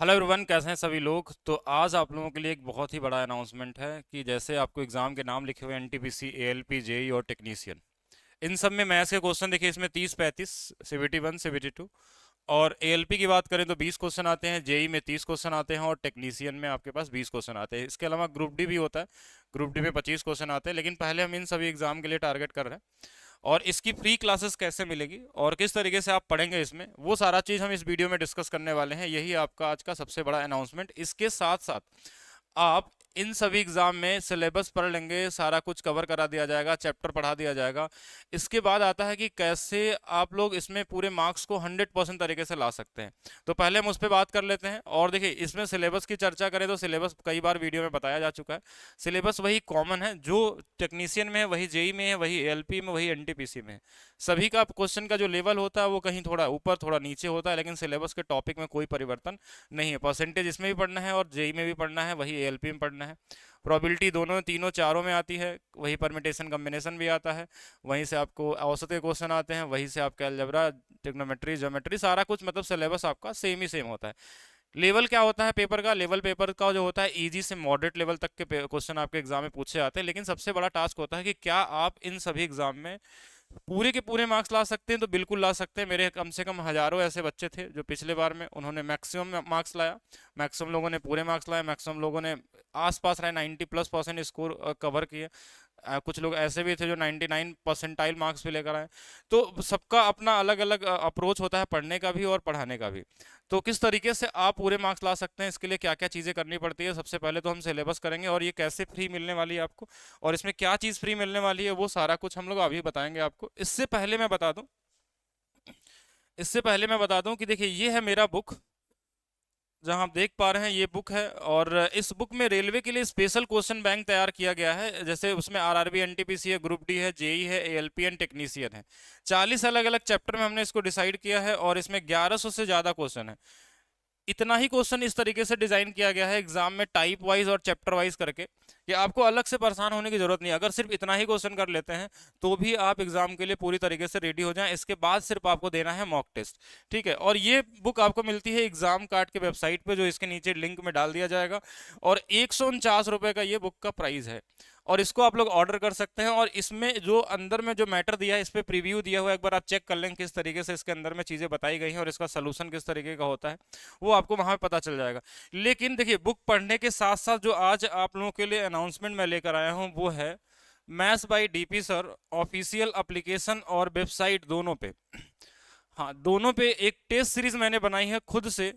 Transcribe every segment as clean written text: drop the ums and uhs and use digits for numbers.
Hello everyone, कैसे हैं सभी लोग। तो आज आप लोगों के लिए एक बहुत ही बड़ा अनाउंसमेंट है कि जैसे आपको एग्जाम के नाम लिखे हुए एनटीपीसी, एएलपी, जेई और टेक्नीशियन, इन सब में मैथ्स के क्वेश्चन देखिए, इसमें 30-35, सीबीटी 1, सीबीटी 2। और एएलपी की बात करें तो 20 क्वेश्चन आते हैं, जेई में 30 क्वेश्चन आते हैं और टेक्नीशियन में आपके पास 20 क्वेश्चन आते हैं। इसके अलावा ग्रुप डी भी होता है, ग्रुप डी में 25 क्वेश्चन आते हैं। लेकिन पहले हम इन सभी एग्जाम के लिए टारगेट कर रहे हैं। और इसकी फ्री क्लासेस कैसे मिलेगी और किस तरीके से आप पढ़ेंगे इसमें, वो सारा चीज़ हम इस वीडियो में डिस्कस करने वाले हैं। यही आपका आज का सबसे बड़ा अनाउंसमेंट। इसके साथ साथ आप इन सभी एग्जाम में सिलेबस पढ़ लेंगे, सारा कुछ कवर करा दिया जाएगा, चैप्टर पढ़ा दिया जाएगा। इसके बाद आता है कि कैसे आप लोग इसमें पूरे मार्क्स को 100% तरीके से ला सकते हैं। तो पहले हम उस पर बात कर लेते हैं। और देखिए, इसमें सिलेबस की चर्चा करें तो सिलेबस कई बार वीडियो में बताया जा चुका है। सिलेबस वही कॉमन है, जो टेक्नीशियन में है वही जेई में है, वही एएलपी में, वही एनटीपीसी में है। सभी का क्वेश्चन का जो लेवल होता है वो कहीं थोड़ा ऊपर थोड़ा नीचे होता है, लेकिन सिलेबस के टॉपिक में कोई परिवर्तन नहीं है। परसेंटेज इसमें भी पढ़ना है और जेई में भी पढ़ना है, वही एएलपी में पढ़ना है। प्रोबेबिलिटी दोनों तीनों चारों में आती है, वही परमिटेशन कम्बिनेशन भी आता है। वहीं से आपको औसत के क्वेश्चन आते हैं, वहीं से आपका अलजेब्रा, ट्रिग्नोमेट्री, ज्योमेट्री, सारा कुछ मतलब सिलेबस आपका सेम ही सेम होता है। लेवल क्या होता है पेपर का? लेवल पेपर का जो होता है, इजी से मॉडरेट लेवल तक के क्वेश्चन आपके एग्जाम में पूछे जाते हैं। लेकिन सबसे बड़ा टास्क होता है कि क्या आप इन सभी एग्जाम में पूरे के पूरे मार्क्स ला सकते हैं। तो बिल्कुल ला सकते हैं। मेरे कम से कम हजारों ऐसे बच्चे थे जो पिछले बार में उन्होंने मैक्सिमम मार्क्स लाया। मैक्सिमम लोगों ने पूरे मार्क्स लाए, मैक्सिमम लोगों ने आसपास रहे 90+% स्कोर कवर किए। कुछ लोग ऐसे भी थे जो 99 परसेंटाइल मार्क्स भी लेकर आए। तो सबका अपना अलग अलग अप्रोच होता है पढ़ने का भी और पढ़ाने का भी। तो किस तरीके से आप पूरे मार्क्स ला सकते हैं, इसके लिए क्या क्या चीज़ें करनी पड़ती है, सबसे पहले तो हम सिलेबस करेंगे और ये कैसे फ्री मिलने वाली है आपको, और इसमें क्या चीज़ फ्री मिलने वाली है, वो सारा कुछ हम लोग अभी बताएंगे आपको। इससे पहले मैं बता दूं कि देखिए, ये है मेरा बुक, जहां आप देख पा रहे हैं ये बुक है। और इस बुक में रेलवे के लिए स्पेशल क्वेश्चन बैंक तैयार किया गया है। जैसे उसमें आरआरबी, एनटीपीसी है, ग्रुप डी है, जेई है, एएलपी एंड टेक्नीशियन है। 40 अलग अलग चैप्टर में हमने इसको डिसाइड किया है और इसमें 1100 से ज़्यादा क्वेश्चन है। इतना ही क्वेश्चन इस तरीके से डिजाइन किया गया है एग्जाम में, टाइप वाइज और चैप्टर वाइज करके, कि आपको अलग से परेशान होने की जरूरत नहीं है। अगर सिर्फ इतना ही क्वेश्चन कर लेते हैं तो भी आप एग्जाम के लिए पूरी तरीके से रेडी हो जाएं। इसके बाद सिर्फ आपको देना है मॉक टेस्ट। ठीक है। और ये बुक आपको मिलती है एग्जाम कार्ड के वेबसाइट पे, जो इसके नीचे लिंक में डाल दिया जाएगा। और 149 रुपए का ये बुक का प्राइस है। और इसको आप लोग ऑर्डर कर सकते हैं। और इसमें जो अंदर में जो मैटर दिया है, इस पे प्रीव्यू दिया हुआ है, एक बार आप चेक कर लें किस तरीके से इसके अंदर में चीज़ें बताई गई हैं और इसका सोल्यूशन किस तरीके का होता है, वो आपको वहां पे पता चल जाएगा। लेकिन देखिए, बुक पढ़ने के साथ साथ जो आज आप लोगों के लिए अनाउंसमेंट मैं लेकर आया हूं वो है maths by DP sir official application और वेबसाइट दोनों पे। हाँ, दोनों पे एक टेस्ट सीरीज मैंने बनाई है खुद से,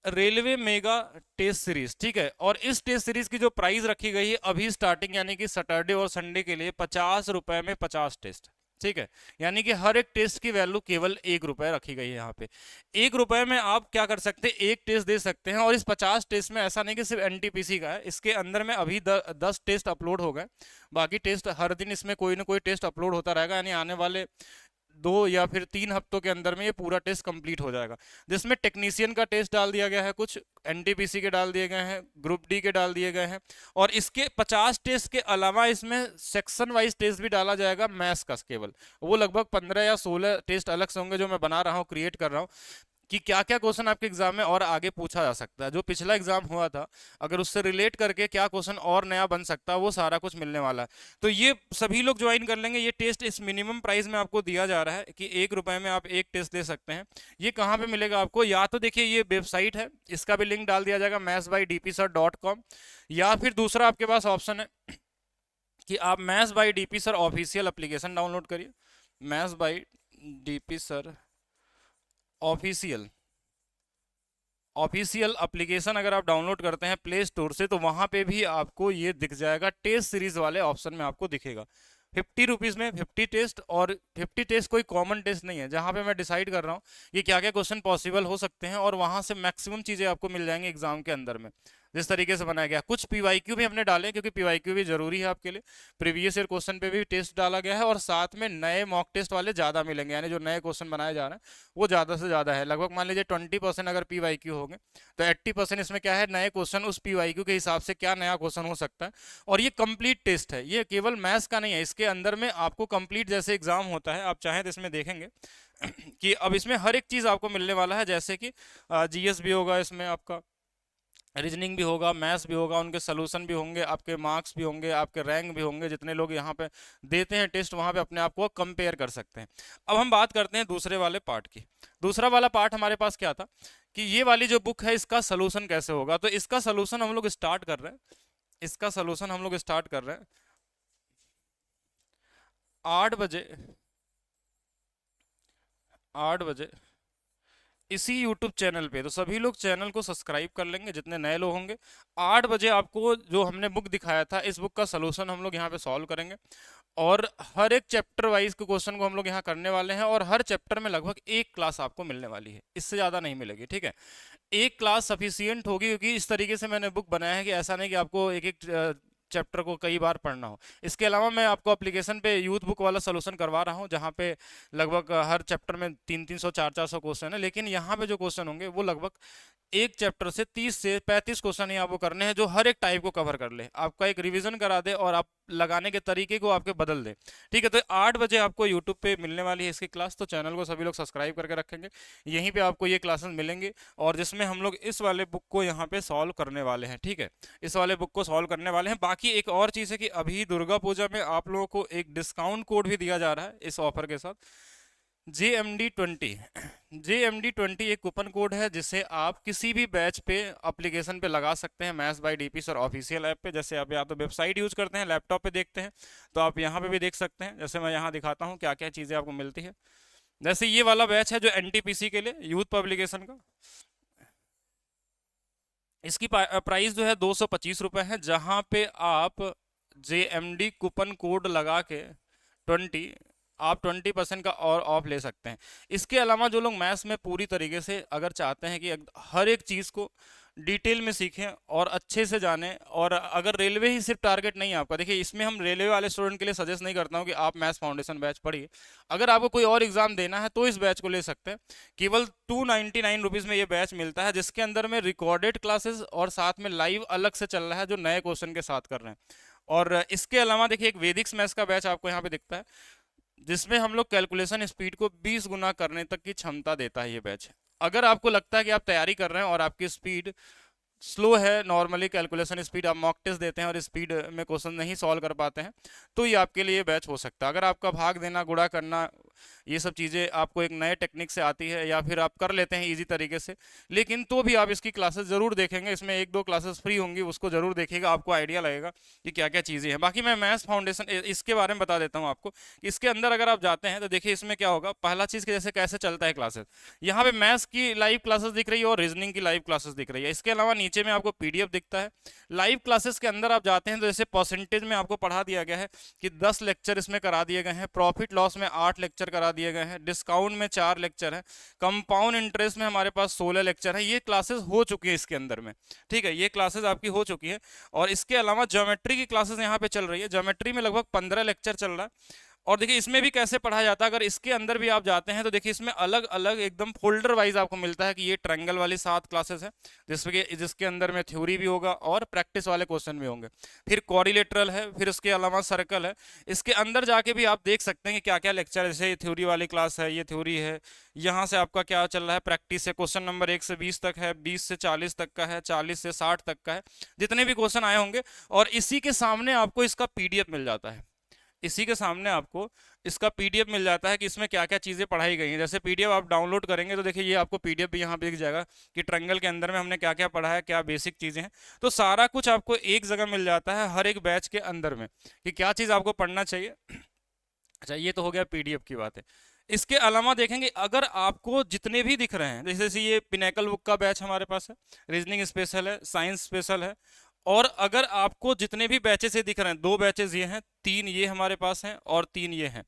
रेलवे मेगा टेस्ट सीरीज। ठीक है। और इस टेस्ट सीरीज की जो प्राइस रखी गई है अभी स्टार्टिंग, यानी कि सैटरडे और संडे के लिए, 50 रुपए में 50 टेस्ट। ठीक है। यानी कि हर एक टेस्ट की वैल्यू केवल 1 रुपए रखी गई है यहाँ पे। 1 रुपए में आप क्या कर सकते हैं, एक टेस्ट दे सकते हैं। और इस 50 टेस्ट में ऐसा नहीं कि सिर्फ एनटीपीसी का है, इसके अंदर में अभी 10 टेस्ट अपलोड हो गए। बाकी टेस्ट हर दिन इसमें कोई ना कोई टेस्ट अपलोड होता रहेगा, यानी आने वाले 2 या फिर 3 हफ्तों के अंदर में ये पूरा टेस्ट कंप्लीट हो जाएगा। जिसमें टेक्नीशियन का टेस्ट डाल दिया गया है, कुछ एनटीपीसी के डाल दिए गए हैं, ग्रुप डी के डाल दिए गए हैं। और इसके 50 टेस्ट के अलावा इसमें सेक्शन वाइज टेस्ट भी डाला जाएगा मैथ्स का केवल। वो लगभग 15 या 16 टेस्ट अलग से होंगे, जो मैं बना रहा हूँ, क्रिएट कर रहा हूँ, कि क्या क्या क्वेश्चन आपके एग्जाम में और आगे पूछा जा सकता है। जो पिछला एग्जाम हुआ था, अगर उससे रिलेट करके क्या क्वेश्चन और नया बन सकता है, वो सारा कुछ मिलने वाला है। तो ये सभी लोग ज्वाइन कर लेंगे। ये टेस्ट इस मिनिमम प्राइस में आपको दिया जा रहा है कि 1 रुपए में आप एक टेस्ट दे सकते हैं। ये कहाँ पे मिलेगा आपको? या तो देखिए, ये वेबसाइट है, इसका भी लिंक डाल दिया जाएगा, mathsbydpsir.com। या फिर दूसरा आपके पास ऑप्शन है कि आप maths by DP sir official application download करिए। Maths by DP sir official official application अगर आप डाउनलोड करते हैं प्ले स्टोर से, तो वहां पे भी आपको ये दिख जाएगा, टेस्ट सीरीज वाले ऑप्शन में आपको दिखेगा। 50 रुपीज़ में 50 टेस्ट। और 50 टेस्ट कोई कॉमन टेस्ट नहीं है, जहां पे मैं डिसाइड कर रहा हूँ कि क्या क्या क्वेश्चन पॉसिबल हो सकते हैं, और वहां से मैक्सिमम चीज़ें आपको मिल जाएंगी एग्जाम के अंदर में। जिस तरीके से बनाया गया। कुछ पीवाईक्यू भी हमने डाले क्योंकि पीवाईक्यू भी जरूरी है आपके लिए। प्रीवियस ईयर क्वेश्चन पे भी टेस्ट डाला गया है और साथ में नए मॉक टेस्ट वाले ज्यादा मिलेंगे, यानी जो नए क्वेश्चन बनाए जा रहे हैं वो ज्यादा से ज्यादा है। लगभग मान लीजिए 20% अगर पीवाईक्यू होंगे तो 80% इसमें क्या है, नए क्वेश्चन उस पीवाईक्यू के हिसाब से क्या नया क्वेश्चन हो सकता है। और ये कंप्लीट टेस्ट है, ये केवल मैथ्स का नहीं है, इसके अंदर में आपको कंप्लीट जैसे एग्जाम होता है आप चाहें तो इसमें देखेंगे कि अब इसमें हर एक चीज आपको मिलने वाला है, जैसे कि जीएस भी होगा इसमें, आपका रीजनिंग भी होगा, मैथ्स भी होगा, उनके सोल्यूशन भी होंगे, आपके मार्क्स भी होंगे, आपके रैंक भी होंगे। जितने लोग यहाँ पे देते हैं टेस्ट वहाँ पे अपने आप को कंपेयर कर सकते हैं। अब हम बात करते हैं दूसरे वाले पार्ट की। दूसरा वाला पार्ट हमारे पास क्या था कि ये वाली जो बुक है इसका सोल्यूशन कैसे होगा। तो इसका सोल्यूशन हम लोग स्टार्ट कर रहे हैं, इसका सोल्यूशन हम लोग स्टार्ट कर रहे हैं 8 बजे, 8 बजे इसी YouTube चैनल पे। तो सभी लोग चैनल को सब्सक्राइब कर लेंगे जितने नए लोग होंगे। 8 बजे आपको जो हमने बुक दिखाया था इस बुक का सोल्यूशन हम लोग यहाँ पे सॉल्व करेंगे और हर एक चैप्टर वाइज के क्वेश्चन को हम लोग यहाँ करने वाले हैं। और हर चैप्टर में लगभग एक क्लास आपको मिलने वाली है, इससे ज़्यादा नहीं मिलेगी, ठीक है। एक क्लास सफिशियंट होगी क्योंकि इस तरीके से मैंने बुक बनाया है कि ऐसा नहीं कि आपको एक एक चैप्टर को कई बार पढ़ना हो। इसके अलावा मैं आपको एप्लीकेशन पे यूथ बुक वाला सोल्यूशन करवा रहा हूँ जहाँ पे लगभग हर चैप्टर में 300-300 400-400 क्वेश्चन है, लेकिन यहाँ पे जो क्वेश्चन होंगे वो लगभग एक चैप्टर से 30 से 35 क्वेश्चन ही आपको करने हैं जो हर एक टाइप को कवर कर ले, आपका एक रिवीजन करा दे और आप लगाने के तरीके को आपके बदल दे, ठीक है। तो 8 बजे आपको यूट्यूब पे मिलने वाली है इसकी क्लास, तो चैनल को सभी लोग सब्सक्राइब करके रखेंगे, यहीं पे आपको ये क्लासेस मिलेंगी और जिसमें हम लोग इस वाले बुक को यहाँ पे सॉल्व करने वाले हैं, ठीक है। इस वाले बुक को सॉल्व करने वाले हैं। बाकी एक और चीज़ है कि अभी दुर्गा पूजा में आप लोगों को एक डिस्काउंट कोड भी दिया जा रहा है इस ऑफर के साथ, JMD20। JMD20 एक कूपन कोड है जिसे आप किसी भी बैच पे एप्लीकेशन पे लगा सकते हैं, maths by DP sir official app पे। जैसे आप या तो वेबसाइट यूज करते हैं, लैपटॉप पे देखते हैं, तो आप यहाँ पे भी देख सकते हैं। जैसे मैं यहाँ दिखाता हूँ क्या क्या चीज़ें आपको मिलती है। जैसे ये वाला बैच है जो NTPC के लिए यूथ पब्लिकेशन का, इसकी प्राइस जो है 225 रुपये है, जहाँ पे आप JMD कूपन कोड लगा के 20 आप 20% का और ऑफ ले सकते हैं। इसके अलावा जो लोग मैथ्स में पूरी तरीके से अगर चाहते हैं कि हर एक चीज़ को डिटेल में सीखें और अच्छे से जानें, और अगर रेलवे ही सिर्फ टारगेट नहीं है आपका, देखिए इसमें हम रेलवे वाले स्टूडेंट के लिए सजेस्ट नहीं करता हूँ कि आप मैथ्स फाउंडेशन बैच पढ़िए। अगर आपको कोई और एग्जाम देना है तो इस बैच को ले सकते हैं। केवल 299 रुपीज़ में ये बैच मिलता है जिसके अंदर में रिकॉर्डेड क्लासेस और साथ में लाइव अलग से चल रहा है जो नए क्वेश्चन के साथ कर रहे हैं। और इसके अलावा देखिए एक वैदिक मैथ्स का बैच आपको यहाँ पे दिखता है जिसमें हम लोग कैलकुलेशन स्पीड को 20 गुना करने तक की क्षमता देता है ये बैच। अगर आपको लगता है कि आप तैयारी कर रहे हैं और आपकी स्पीड स्लो है, नॉर्मली कैलकुलेशन स्पीड आप मॉक टेस्ट देते हैं और स्पीड में क्वेश्चन नहीं सॉल्व कर पाते हैं, तो ये आपके लिए बैच हो सकता है। अगर आपका भाग देना, गुणा करना, ये सब चीज़ें आपको एक नए टेक्निक से आती है या फिर आप कर लेते हैं इजी तरीके से, लेकिन तो भी आप इसकी क्लासेस ज़रूर देखेंगे। इसमें 1-2 क्लासेस फ्री होंगी, उसको ज़रूर देखिएगा, आपको आइडिया लगेगा कि क्या क्या चीज़ें हैं। बाकी मैं मैथ्स फाउंडेशन इसके बारे में बता देता हूँ आपको। इसके अंदर अगर आप जाते हैं तो देखिए इसमें क्या होगा। पहला चीज़ कि जैसे कैसे चलता है क्लासेस, यहाँ पे मैथ्स की लाइव क्लासेस दिख रही है और रीजनिंग की लाइव क्लासेस दिख रही है। इसके अलावा नीचे में आपको PDF दिखता है। लाइव क्लासेस के अंदर आप जाते हैं तो जैसे परसेंटेज में आपको पढ़ा दिया गया है कि 10 लेक्चर इसमें करा दिए गए हैं, प्रॉफिट लॉस में 8 लेक्चर करा दिए गए हैं, डिस्काउंट में 4 लेक्चर है, कंपाउंड इंटरेस्ट में हमारे पास 16 लेक्चर है। ये क्लासेस हो चुकी है इसके अंदर में, ठीक है, ये क्लासेस आपकी हो चुकी है। और इसके अलावा ज्योमेट्री की क्लासेस यहाँ पे चल रही है। ज्योमेट्री में लगभग 15 लेक्चर चल रहा है। और देखिए इसमें भी कैसे पढ़ाया जाता है, अगर इसके अंदर भी आप जाते हैं तो देखिए इसमें अलग अलग एकदम फोल्डर वाइज आपको मिलता है कि ये ट्रायंगल वाली 7 क्लासेस है जिसके अंदर में थ्योरी भी होगा और प्रैक्टिस वाले क्वेश्चन भी होंगे। फिर कोरिलेटरल है, फिर उसके अलावा सर्कल है। इसके अंदर जाके भी आप देख सकते हैं कि क्या क्या लेक्चर, जैसे थ्योरी वाली क्लास है, ये थ्योरी है। यहाँ से आपका क्या चल रहा है, प्रैक्टिस है। क्वेश्चन नंबर 1 से 20 तक है, 20 से 40 तक का है, 40 से 60 तक का है, जितने भी क्वेश्चन आए होंगे। और इसी के सामने आपको इसका PDF मिल जाता है। इसी के सामने आपको इसका PDF मिल जाता है कि इसमें क्या क्या चीज़ें पढ़ाई गई हैं। जैसे PDF आप डाउनलोड करेंगे तो देखिए ये आपको PDF भी यहाँ पे दिख जाएगा कि ट्रायंगल के अंदर में हमने क्या क्या पढ़ा है, क्या बेसिक चीज़ें हैं। तो सारा कुछ आपको एक जगह मिल जाता है हर एक बैच के अंदर में कि क्या चीज़ आपको पढ़ना चाहिए। अच्छा, ये तो हो गया PDF की बात है। इसके अलावा देखेंगे अगर आपको जितने भी दिख रहे हैं, जैसे ये पिनेकल बुक का बैच हमारे पास है, रीजनिंग स्पेशल है, साइंस स्पेशल है। और अगर आपको जितने भी बैचेस ये दिख रहे हैं, 2 बैचेस ये हैं, 3 ये हमारे पास हैं और 3 ये हैं।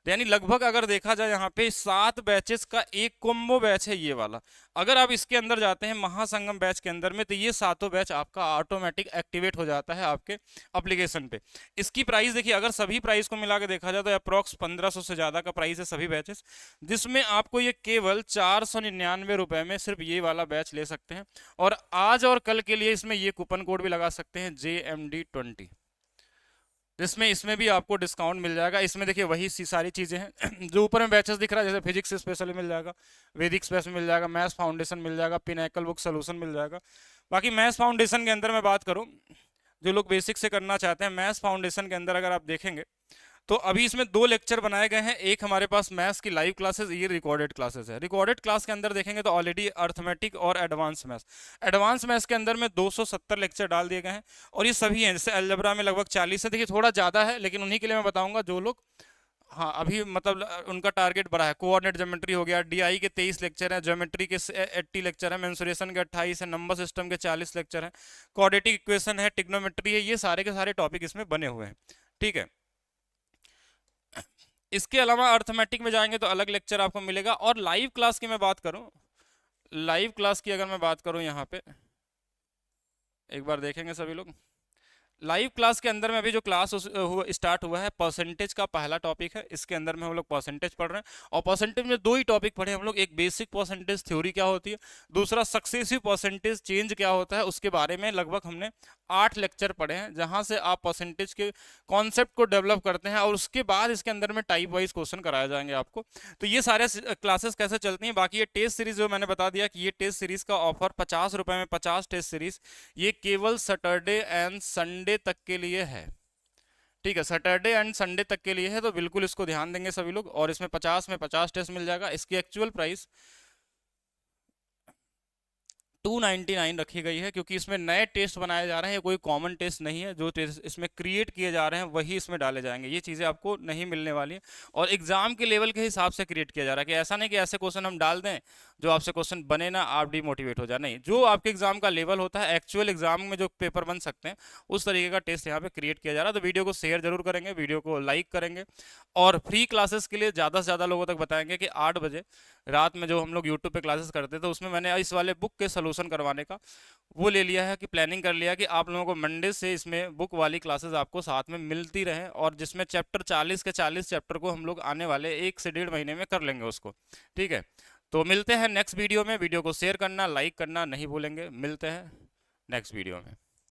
यानी लगभग अगर देखा जाए यहाँ पे 7 बैचेस का एक कॉम्बो बैच है ये वाला। अगर आप इसके अंदर जाते हैं महासंगम बैच के अंदर में, तो ये सातों बैच आपका ऑटोमेटिक एक्टिवेट हो जाता है आपके एप्लीकेशन पे। इसकी प्राइस देखिए, अगर सभी प्राइस को मिला के देखा जाए तो अप्रॉक्स 1500 से ज्यादा का प्राइस है सभी बैचेस, जिसमें आपको ये केवल 499 रुपए में सिर्फ ये वाला बैच ले सकते हैं। और आज और कल के लिए इसमें ये कूपन कोड भी लगा सकते हैं JMD20, जिसमें इसमें भी आपको डिस्काउंट मिल जाएगा। इसमें देखिए वही सी सारी चीज़ें हैं जो ऊपर में बैचेस दिख रहा है, जैसे फिजिक्स स्पेशल मिल जाएगा, वैदिक स्पेशल मिल जाएगा, मैथ्स फाउंडेशन मिल जाएगा, पिनैकल बुक सोल्यूशन मिल जाएगा। बाकी मैथ्स फाउंडेशन के अंदर मैं बात करूँ, जो लोग बेसिक से करना चाहते हैं, मैथ्स फाउंडेशन के अंदर अगर आप देखेंगे तो अभी इसमें 2 लेक्चर बनाए गए हैं। एक हमारे पास मैथ्स की लाइव क्लासेस, ये रिकॉर्डेड क्लासेस है। रिकॉर्डेड क्लास के अंदर देखेंगे तो ऑलरेडी अर्थमेटिक और एडवांस मैथ्स के अंदर में 270 लेक्चर डाल दिए गए हैं, और ये सभी हैं। जैसे अलजबरा में लगभग 40 है, देखिए थोड़ा ज़्यादा है, लेकिन उन्हीं के लिए मैं बताऊंगा जो लोग, हाँ अभी मतलब उनका टारगेट बढ़ा है। कोऑर्डिनेट ज्योमेट्री हो गया, डीआई के 23 लेक्चर हैं, ज्योमेट्री के 80 लेक्चर है, मेंसुरेशन के 28 है, नंबर सिस्टम के 40 लेक्चर हैं, क्वाड्रेटिक इक्वेशन है, ट्रिग्नोमेट्री है, ये सारे के सारे टॉपिक इसमें बने हुए हैं। ठीक है, इसके अलावा अर्थमेटिक में जाएंगे तो अलग लेक्चर आपको मिलेगा। और लाइव क्लास की मैं बात करूं, लाइव क्लास की अगर मैं बात करूं यहाँ पे एक बार देखेंगे सभी लोग। लाइव क्लास के अंदर में अभी जो क्लास स्टार्ट हुआ है, परसेंटेज का पहला टॉपिक है। इसके अंदर में हम लोग परसेंटेज पढ़ रहे हैं, और परसेंटेज में 2 ही टॉपिक पढ़े हम लोग। एक बेसिक परसेंटेज थ्योरी क्या होती है, दूसरा सक्सेसिव परसेंटेज चेंज क्या होता है, उसके बारे में लगभग हमने 8 लेक्चर पढ़े हैं, जहां से आप परसेंटेज के कॉन्सेप्ट को डेवलप करते हैं। और उसके बाद इसके अंदर में टाइप वाइज क्वेश्चन कराए जाएंगे आपको। तो ये सारे क्लासेस कैसे चलती हैं। बाकी ये टेस्ट सीरीज जो मैंने बता दिया कि ये टेस्ट सीरीज का ऑफर 50 रुपए में 50 टेस्ट सीरीज, ये केवल सैटरडे एंड संडे तक के लिए है। ठीक है, सैटरडे एंड संडे तक के लिए है, तो बिल्कुल इसको ध्यान देंगे सभी लोग। और इसमें 50 में 50 टेस्ट मिल जाएगा। इसकी एक्चुअल प्राइस 299 रखी गई है, क्योंकि इसमें नए टेस्ट बनाए जा रहे हैं, कोई कॉमन टेस्ट नहीं है। जो टेस्ट इसमें क्रिएट किए जा रहे हैं वही इसमें डाले जाएंगे, ये चीज़ें आपको नहीं मिलने वाली है। और एग्जाम के लेवल के हिसाब से क्रिएट किया जा रहा है, कि ऐसा नहीं कि ऐसे क्वेश्चन हम डाल दें जो आपसे क्वेश्चन बने ना, आप डिमोटिवेट हो जाए। नहीं, जो आपके एग्जाम का लेवल होता है, एक्चुअल एग्जाम में जो पेपर बन सकते हैं, उस तरीके का टेस्ट यहाँ पे क्रिएट किया जा रहा है। तो वीडियो को शेयर जरूर करेंगे, वीडियो को लाइक करेंगे, और फ्री क्लासेस के लिए ज़्यादा से ज़्यादा लोगों तक बताएंगे कि 8 बजे रात में जो हम लोग यूट्यूब पे क्लासेस करते थे, उसमें मैंने इस वाले बुक के सोल्यूशन करवाने का वो ले लिया है, कि प्लानिंग कर लिया कि आप लोगों को मंडे से इसमें बुक वाली क्लासेस आपको साथ में मिलती रहें। और जिसमें चैप्टर 40 के 40 चैप्टर को हम लोग आने वाले 1 से 1.5 महीने में कर लेंगे उसको। ठीक है, तो मिलते हैं नेक्स्ट वीडियो में। वीडियो को शेयर करना, लाइक करना नहीं भूलेंगे। मिलते हैं नेक्स्ट वीडियो में।